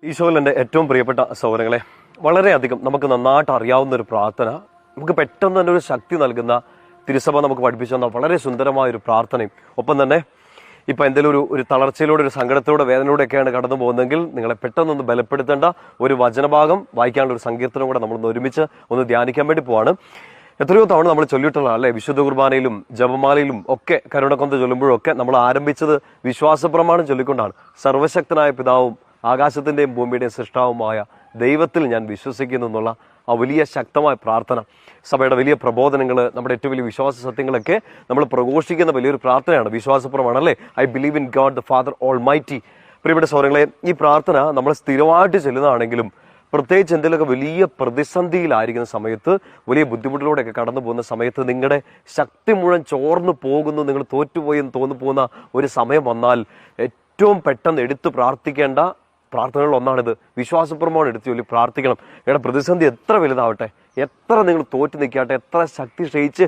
ഈശോയിൽ എൻ്റെ ഏറ്റവും പ്രിയപ്പെട്ട സഹോദരങ്ങളെ, വളരെയധികം നമുക്ക് നന്നായിട്ട് അറിയാവുന്ന ഒരു പ്രാർത്ഥന, നമുക്ക് പെട്ടെന്ന് തന്നെ ഒരു ശക്തി നൽകുന്ന തിരുസഭ നമുക്ക് പഠിപ്പിച്ചു തന്ന വളരെ സുന്ദരമായൊരു പ്രാർത്ഥനയും, ഒപ്പം തന്നെ ഇപ്പം എന്തെങ്കിലും ഒരു തളർച്ചയിലൂടെ, ഒരു സങ്കടത്തിലൂടെ, വേദനയിലൂടെയൊക്കെയാണ് കടന്നു പോകുന്നതെങ്കിൽ നിങ്ങളെ പെട്ടെന്നൊന്ന് ബലപ്പെടുത്തേണ്ട ഒരു വചനഭാഗം വായിക്കാനുള്ള ഒരു സങ്കീർത്തനം കൂടെ നമ്മളൊന്ന് ഒരുമിച്ച് ഒന്ന് ധ്യാനിക്കാൻ വേണ്ടി പോവാണ്. എത്രയോ തവണ നമ്മൾ ചൊല്ലിയിട്ടുള്ള അല്ലേ, വിശുദ്ധ കുർബാനയിലും ജപമാലയിലും ഒക്കെ കരുണക്കൊന്ത ചൊല്ലുമ്പോഴൊക്കെ നമ്മൾ ആരംഭിച്ചത് വിശ്വാസപ്രമാണം ചൊല്ലിക്കൊണ്ടാണ്. സർവശക്തനായ പിതാവും ആകാശത്തിൻ്റെയും ഭൂമിയുടെയും സൃഷ്ടാവുമായ ദൈവത്തിൽ ഞാൻ വിശ്വസിക്കുന്നു എന്നുള്ള ആ വലിയ ശക്തമായ പ്രാർത്ഥന, സഭയുടെ വലിയ പ്രബോധനങ്ങൾ, നമ്മുടെ ഏറ്റവും വലിയ വിശ്വാസ സത്യങ്ങളൊക്കെ നമ്മൾ പ്രഘോഷിക്കുന്ന വലിയൊരു പ്രാർത്ഥനയാണ് വിശ്വാസപ്രമാണം അല്ലേ. I believe in God the father all mighty. പ്രിയപ്പെട്ട സഹോദരങ്ങളെ, ഈ പ്രാർത്ഥന നമ്മൾ സ്ഥിരമായിട്ട് ചെല്ലുന്നതാണെങ്കിലും പ്രത്യേകിച്ച് എന്തെങ്കിലുമൊക്കെ വലിയ പ്രതിസന്ധിയിലായിരിക്കുന്ന സമയത്ത്, വലിയ ബുദ്ധിമുട്ടിലൂടെയൊക്കെ കടന്നു പോകുന്ന സമയത്ത്, നിങ്ങളുടെ ശക്തി മുഴുവൻ ചോർന്നു പോകുന്നു, നിങ്ങൾ തോറ്റുപോയി എന്ന് തോന്നു പോകുന്ന ഒരു സമയം വന്നാൽ ഏറ്റവും പെട്ടെന്ന് എടുത്ത് പ്രാർത്ഥിക്കേണ്ട പ്രാർത്ഥനകളിൽ ഒന്നാണിത്. വിശ്വാസപ്രമാണം എടുത്ത് ചൊല്ലി പ്രാർത്ഥിക്കണം. നിങ്ങളുടെ പ്രതിസന്ധി എത്ര വലുതാവട്ടെ, എത്ര നിങ്ങൾ തോറ്റു നിൽക്കാട്ടെ, എത്ര ശക്തി ക്ഷയിച്ച്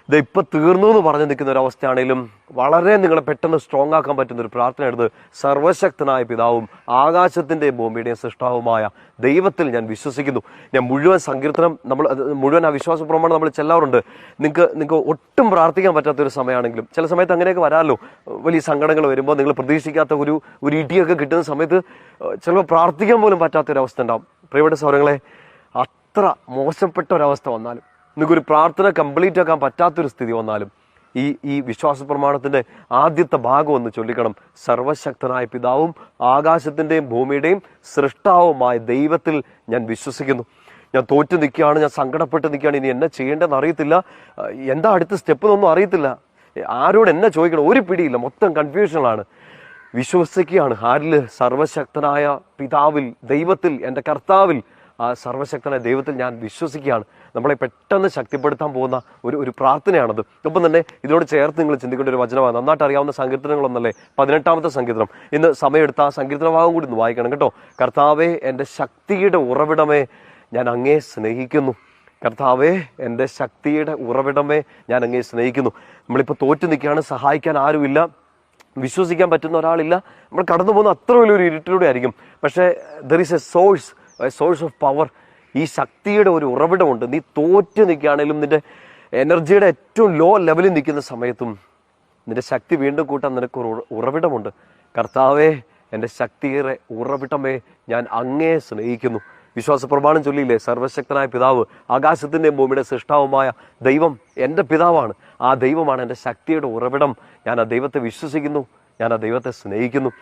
ഇത് ഇപ്പം തീർന്നു എന്ന് പറഞ്ഞു നിൽക്കുന്ന ഒരവസ്ഥയാണെങ്കിലും വളരെ നിങ്ങളെ പെട്ടെന്ന് സ്ട്രോങ് ആക്കാൻ പറ്റുന്ന ഒരു പ്രാർത്ഥന എടുത്ത്, സർവശക്തനായ പിതാവും ആകാശത്തിൻ്റെയും ഭൂമിയുടെയും സൃഷ്ടാവുമായ ദൈവത്തിൽ ഞാൻ വിശ്വസിക്കുന്നു. ഞാൻ മുഴുവൻ സങ്കീർത്തനം മുഴുവൻ ആ വിശ്വാസപ്രമാണം നമ്മൾ ചെല്ലാറുണ്ട്. നിങ്ങൾക്ക് ഒട്ടും പ്രാർത്ഥിക്കാൻ പറ്റാത്തൊരു സമയമാണെങ്കിലും, ചില സമയത്ത് അങ്ങനെയൊക്കെ വരാമല്ലോ, വലിയ സങ്കടങ്ങൾ വരുമ്പോൾ നിങ്ങൾ പ്രതീക്ഷിക്കാത്ത ഒരു ഇടിയൊക്കെ കിട്ടുന്ന സമയത്ത് ചിലപ്പോൾ പ്രാർത്ഥിക്കാൻ പോലും പറ്റാത്തൊരവസ്ഥ ഉണ്ടാവും. പ്രിയപ്പെട്ട സഹോദരങ്ങളെ, അത്ര മോശപ്പെട്ട ഒരവസ്ഥ വന്നാലും, നിങ്ങൾക്കൊരു പ്രാർത്ഥന കംപ്ലീറ്റ് ആക്കാൻ പറ്റാത്തൊരു സ്ഥിതി വന്നാലും ഈ വിശ്വാസ പ്രമാണത്തിൻ്റെ ആദ്യത്തെ ഭാഗം ഒന്ന് ചൊല്ലിക്കണം. സർവശക്തനായ പിതാവും ആകാശത്തിൻ്റെയും ഭൂമിയുടെയും സൃഷ്ടാവുമായ ദൈവത്തിൽ ഞാൻ വിശ്വസിക്കുന്നു. ഞാൻ തോറ്റു നിൽക്കുകയാണ്, ഞാൻ സങ്കടപ്പെട്ട് നിൽക്കുകയാണ്, ഇനി എന്നെ ചെയ്യേണ്ടതെന്ന് അറിയത്തില്ല, എന്താ അടുത്ത സ്റ്റെപ്പ് എന്നൊന്നും അറിയത്തില്ല, ആരോട് എന്നെ ചോദിക്കണം, ഒരു പിടിയില്ല, മൊത്തം കൺഫ്യൂഷനാണ്. വിശ്വസിക്കുകയാണ് ആരിൽ? സർവശക്തനായ പിതാവിൽ, ദൈവത്തിൽ, എൻ്റെ കർത്താവിൽ, ആ സർവശക്തനായ ദൈവത്തിൽ ഞാൻ വിശ്വസിക്കുകയാണ്. നമ്മളെ പെട്ടെന്ന് ശക്തിപ്പെടുത്താൻ പോകുന്ന ഒരു പ്രാർത്ഥനയാണത്. ഒപ്പം തന്നെ ഇതിനോട് ചേർത്ത് നിങ്ങൾ ചിന്തിക്കേണ്ട ഒരു വചനമാണ്. നന്നായിട്ട് അറിയാവുന്ന സങ്കീർത്തനങ്ങളൊന്നല്ലേ 18ാമത്തെ സങ്കീർത്തനം. ഇന്ന് സമയമെടുത്ത ആ സങ്കീർത്തന ഭാഗം കൂടി ഒന്ന് വായിക്കണം കേട്ടോ. കർത്താവേ, എൻ്റെ ശക്തിയുടെ ഉറവിടമേ, ഞാൻ അങ്ങേ സ്നേഹിക്കുന്നു. കർത്താവേ, എൻ്റെ ശക്തിയുടെ ഉറവിടമേ, ഞാൻ അങ്ങേ സ്നേഹിക്കുന്നു. നമ്മളിപ്പോൾ തോറ്റു നിൽക്കുകയാണ്, സഹായിക്കാൻ ആരുമില്ല, വിശ്വസിക്കാൻ പറ്റുന്ന ഒരാളില്ല, നമ്മൾ കടന്നു പോകുന്ന അത്ര വലിയൊരു ഇരുട്ടിലൂടെ ആയിരിക്കും. പക്ഷേ there is A source of power. ഈ ശക്തിയുടെ ഒരു ഉറവിടമുണ്ട്. നീ തോറ്റ് നിൽക്കുകയാണെങ്കിലും, നിന്റെ എനർജിയുടെ ഏറ്റവും ലോ ലെവലിൽ നിൽക്കുന്ന സമയത്തും നിന്റെ ശക്തി വീണ്ടും കൂട്ടാൻ നിനക്കൊരു ഉറവിടമുണ്ട്. കർത്താവേ, എൻ്റെ ശക്തിയുടെ ഉറവിടമേ, ഞാൻ അങ്ങേ സ്നേഹിക്കുന്നു. വിശ്വാസ പ്രമാണം ചൊല്ലിയില്ലേ, സർവശക്തനായ പിതാവ് ആകാശത്തിൻ്റെയും ഭൂമിയുടെ സൃഷ്ടാവുമായ ദൈവം എൻ്റെ പിതാവാണ്. ആ ദൈവമാണ് എൻ്റെ ശക്തിയുടെ ഉറവിടം. ഞാൻ ആ ദൈവത്തെ വിശ്വസിക്കുന്നു, ഞാൻ ആ ദൈവത്തെ സ്നേഹിക്കുന്നു.